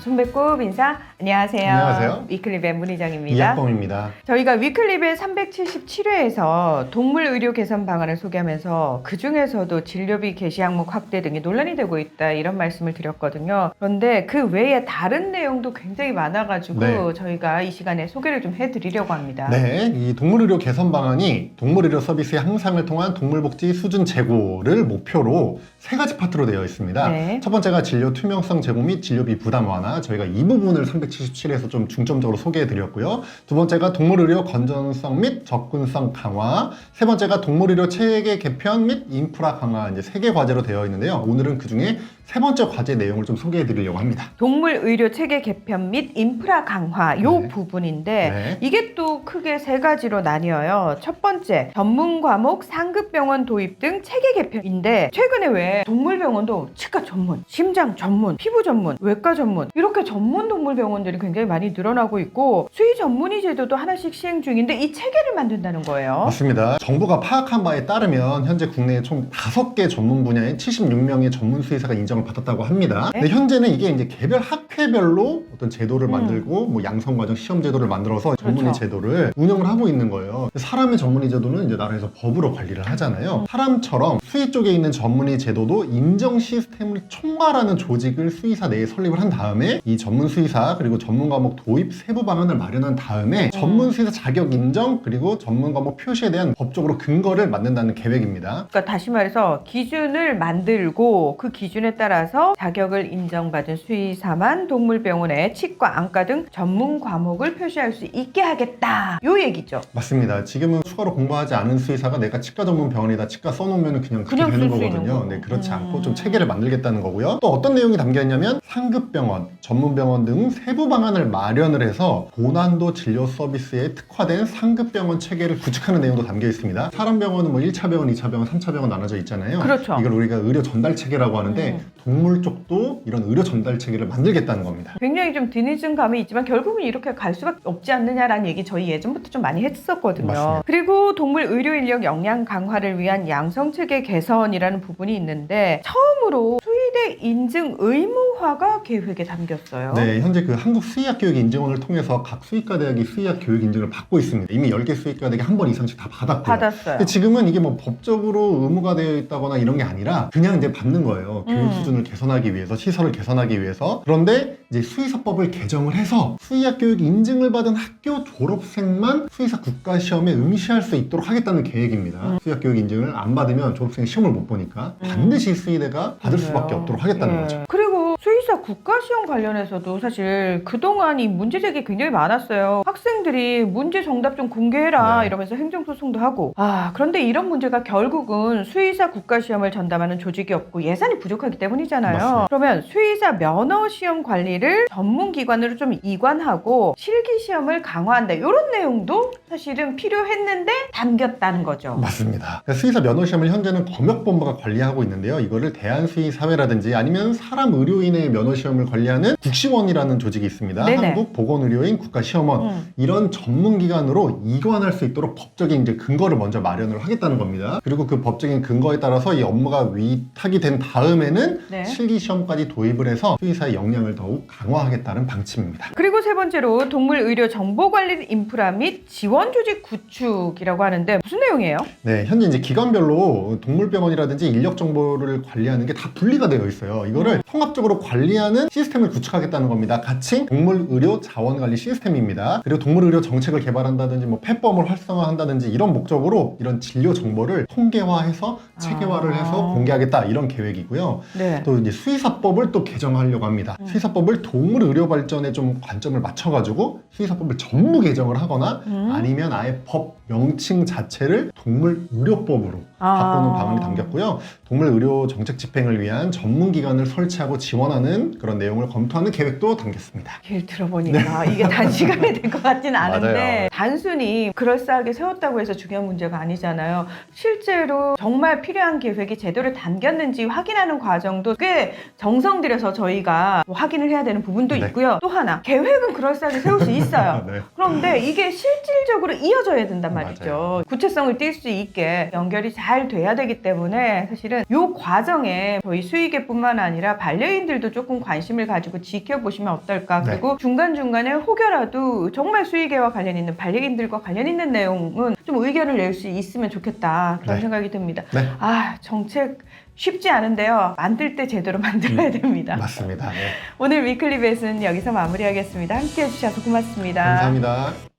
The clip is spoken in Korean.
손배꼽 인사. 안녕하세요. 안녕하세요. 위클립의 문희정입니다. 이학범입니다. 저희가 위클립의 377회에서 동물 의료 개선 방안을 소개하면서 그 중에서도 진료비 개시 항목 확대 등이 논란이 되고 있다 이런 말씀을 드렸거든요. 그런데 그 외에 다른 내용도 굉장히 많아가지고 네. 저희가 이 시간에 소개를 좀 해드리려고 합니다. 네, 이 동물의료 개선 방안이 동물의료 서비스의 향상을 통한 동물복지 수준 제고를 목표로 세 가지 파트로 되어 있습니다. 네. 첫 번째가 진료 투명성 제고 및 진료비 부담 완화. 저희가 이 부분을 377에서 좀 중점적으로 소개해 드렸고요. 두 번째가 동물의료 건전성 및 접근성 강화. 세 번째가 동물의료 체계 개편 및 인프라 강화. 이제 세 개 과제로 되어 있는데요. 오늘은 그 중에 세 번째 과제 내용을 좀 소개해 드리려고 합니다. 동물 의료 체계 개편 및 인프라 강화 요 네. 부분인데 네. 이게 또 크게 세 가지로 나뉘어요. 첫 번째 전문 과목 상급병원 도입 등 체계 개편인데 최근에 왜 동물병원도 치과 전문, 심장 전문, 피부 전문, 외과 전문 이렇게 전문 동물병원들이 굉장히 많이 늘어나고 있고 수의 전문의 제도도 하나씩 시행 중인데 이 체계를 만든다는 거예요. 맞습니다. 정부가 파악한 바에 따르면 현재 국내에 총 5개 전문 분야의 76명의 전문 수의사가 인정을 받았다고 합니다. 네? 근데 현재는 이게 이제 개별 학회별로 어떤 제도를 만들고 뭐 양성과정 시험 제도를 만들어서 전문의 그렇죠. 제도를 운영을 하고 있는 거예요. 사람의 전문의 제도는 이제 나라에서 법으로 관리를 하잖아요. 사람처럼 수의 쪽에 있는 전문의 제도도 인정 시스템을 총괄하는 조직을 수의사 내에 설립을 한 다음에 이 전문 수의사 그리고 전문 과목 도입 세부 방안을 마련한 다음에 전문 수의사 자격 인정 그리고 전문 과목 표시에 대한 법적으로 근거를 만든다는 계획입니다. 그러니까 다시 말해서 기준을 만들고 그 기준에 따라서 자격을 인정받은 수의사만 동물병원에 치과, 안과 등 전문 과목을 표시할 수 있게 하겠다. 요 얘기죠. 맞습니다. 지금은 추가로 공부하지 않은 수의사가 내가 치과 전문 병원이다 치과 써놓으면 그냥 그렇게 그냥 되는 쓸수 있는 거거든요. 거고. 네, 그렇지 않고 좀 체계를 만들겠다는 거고요. 또 어떤 내용이 담겨 있냐면 상급병원, 전문병원 등 세부 방안을 마련을 해서 고난도 진료 서비스에 특화된 상급병원 체계를 구축하는 내용도 담겨 있습니다. 사람 병원은 뭐 1차 병원, 2차 병원, 3차 병원 나눠져 있잖아요. 그렇죠. 이걸 우리가 의료 전달 체계라고 하는데 동물 쪽도 이런 의료 전달 체계를 만들겠다는 겁니다. 굉장히 좀 드니즘 감이 있지만 결국은 이렇게 갈 수밖에 없지 않느냐라는 얘기 저희 예전부터 좀 많이 했었거든요. 맞습니다. 그리고 동물 의료 인력 역량 강화를 위한 양성체계 개선이라는 부분이 있는데 처음으로 수의대 인증 의무화가 계획에 담겼어요. 네, 현재 그 한국수의학교육인증원을 통해서 각 수의과 대학이 수의학 교육 인증을 받고 있습니다. 이미 10개 수의과 대학이 한 번 이상씩 다 받았고요. 받았어요. 근데 지금은 이게 뭐 법적으로 의무가 되어 있다거나 이런 게 아니라 그냥 이제 받는 거예요. 교육 수준을 개선하기 위해서, 시설을 개선하기 위해서. 그런데 이제 수의사법을 개정을 해서 수의학 교육 인증을 받은 학교 졸업생만 수의사 국가시험에 응시할 수 있도록 하겠다는 계획입니다. 수의학 교육 인증을 안 받으면 졸업생이 시험을 못 보니까 반드시 수의대가 받을 수밖에 없도록 하겠다는 거죠. 그리고 수의사 국가시험 관련해서도 사실 그동안 이 문제 제기 굉장히 많았어요. 학생들이 문제 정답 좀 공개해라 네. 이러면서 행정소송도 하고 그런데 이런 문제가 결국은 수의사 국가시험을 전담하는 조직이 없고 예산이 부족하기 때문이잖아요. 맞습니다. 그러면 수의사 면허시험 관리를 전문기관으로 좀 이관하고 실기시험을 강화한다 이런 내용도 사실은 필요했는데 담겼다는 거죠. 맞습니다. 수의사 면허시험을 현재는 검역본부가 관리하고 있는데요. 이거를 대한수의사회라든지 아니면 사람 의료인의 면허시험을 관리하는 국시원이라는 조직이 있습니다. 네네. 한국보건의료인 국가시험원 이런 전문기관으로 이관할 수 있도록 법적인 이제 근거를 먼저 마련을 하겠다는 겁니다. 그리고 그 법적인 근거에 따라서 이 업무가 위탁이 된 다음에는 네. 실기시험까지 도입을 해서 수의사의 역량을 더욱 강화하겠다는 방침입니다. 그리고 세 번째로 동물 의료 정보 관리 인프라 및 지원 조직 구축이라고 하는데 무슨 내용이에요? 네, 현재 이제 기관별로 동물병원이라든지 인력 정보를 관리하는 게 다 분리가 되어 있어요. 이거를 통합적으로 관리하는 시스템을 구축하겠다는 겁니다. 가칭 동물의료 자원관리 시스템입니다. 그리고 동물의료 정책을 개발한다든지 뭐 펫범을 활성화한다든지 이런 목적으로 이런 진료 정보를 통계화해서 체계화를 해서 공개하겠다 이런 계획이고요. 네. 또 이제 수의사법을 또 개정하려고 합니다. 수의사법을 동물 의료 발전에 좀 관점을 맞춰가지고 수의사법을 전무 개정을 하거나 아니면 아예 법 명칭 자체를 동물 의료법으로 바꾸는 방안이 담겼고요. 동물 의료 정책 집행을 위한 전문기관을 설치하고 지원하는 그런 내용을 검토하는 계획도 담겼습니다. 얘기를 들어보니까 이게 단시간에 될 것 같진 않은데 맞아요. 단순히 그럴싸하게 세웠다고 해서 중요한 문제가 아니잖아요. 실제로 정말 필요한 계획이 제대로 담겼는지 확인하는 과정도 꽤 정성 들여서 저희가 확인을 해야 되는 부분도 네. 있고요. 또 하나 계획은 그럴싸하게 세울 수 있어요. 네. 그런데 이게 실질적으로 이어져야 된단 말이죠. 맞아요. 구체성을 띌 수 있게 연결이 잘 잘 돼야 되기 때문에 사실은 요 과정에 저희 수의계뿐만 아니라 반려인들도 조금 관심을 가지고 지켜보시면 어떨까. 네. 그리고 중간중간에 혹여라도 정말 수의계와 관련 있는 반려인들과 관련 있는 내용은 좀 의견을 낼 수 있으면 좋겠다. 그런 네. 생각이 듭니다. 네. 아, 정책 쉽지 않은데요. 만들 때 제대로 만들어야 됩니다. 맞습니다. 네. 오늘 위클리 벳은 여기서 마무리하겠습니다. 함께 해주셔서 고맙습니다. 감사합니다.